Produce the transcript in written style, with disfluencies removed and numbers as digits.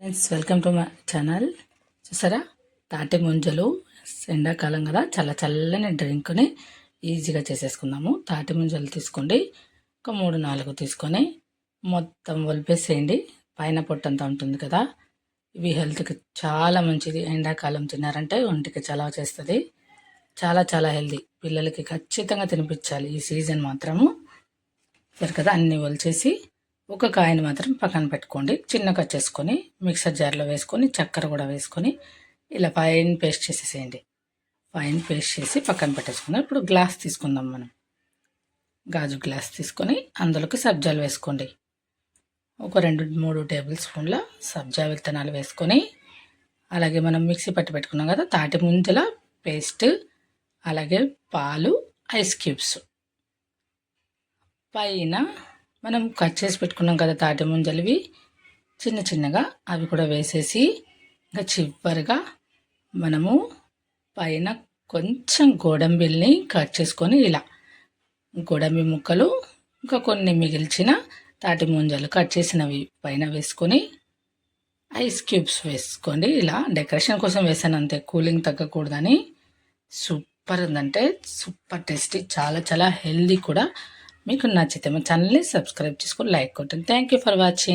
Friends, welcome to my channel. చూసారా, తాటి ముంజలు ఎండాకాలం కదా, చాలా చల్లని డ్రింక్ని ఈజీగా చేసేసుకుందాము. తాటి ముంజలు తీసుకోండి, ఒక 3-4 తీసుకొని మొత్తం ఒలిపేసేయండి. పైన పొట్టంతా ఉంటుంది కదా, ఇవి హెల్త్కి చాలా మంచిది. ఎండాకాలం తిన్నారంటే ఒంటికి చలవ చేస్తుంది. చాలా చాలా హెల్తీ. పిల్లలకి ఖచ్చితంగా తినిపించాలి ఈ సీజన్ మాత్రము. సరే కదా, అన్నీ ఒలిచేసి ఒక కాయని మాత్రం పక్కన పెట్టుకోండి. చిన్న కట్ చేసుకొని మిక్సర్ జార్లో వేసుకొని చక్కెర కూడా వేసుకొని ఇలా ఫైన్ పేస్ట్ చేసేసేయండి. ఫైన్ పేస్ట్ చేసి పక్కన పెట్టేసుకుందాం. ఇప్పుడు గ్లాస్ తీసుకుందాం. మనం గాజు గ్లాస్ తీసుకొని అందులోకి సబ్జాలు వేసుకోండి. ఒక 2-3 టేబుల్ స్పూన్ల సబ్జా విత్తనాలు వేసుకొని, అలాగే మనం మిక్సీ పట్టి పెట్టుకున్నాం కదా తాటి ముంజల పేస్ట్, అలాగే పాలు, ఐస్ క్యూబ్స్, పైన మనం కట్ చేసి పెట్టుకున్నాం కదా తాటి ముంజలివి చిన్న చిన్నగా, అవి కూడా వేసేసి ఇంకా చివరిగా మనము పైన కొంచెం గోడంబిల్ని కట్ చేసుకొని ఇలా గోడంబి ముక్కలు, ఇంకా కొన్ని మిగిల్చిన తాటి ముంజలు కట్ చేసినవి పైన వేసుకొని ఐస్ క్యూబ్స్ వేసుకోండి. ఇలా డెకరేషన్ కోసం వేసాను అంతే, కూలింగ్ తగ్గకూడదని. సూపర్ ఉందంటే సూపర్ టేస్టీ, చాలా చాలా హెల్దీ కూడా. మీకు నచ్చితే మా ఛానల్ని సబ్స్క్రైబ్ చేసుకొని లైక్ కొట్టండి. Thank you for watching.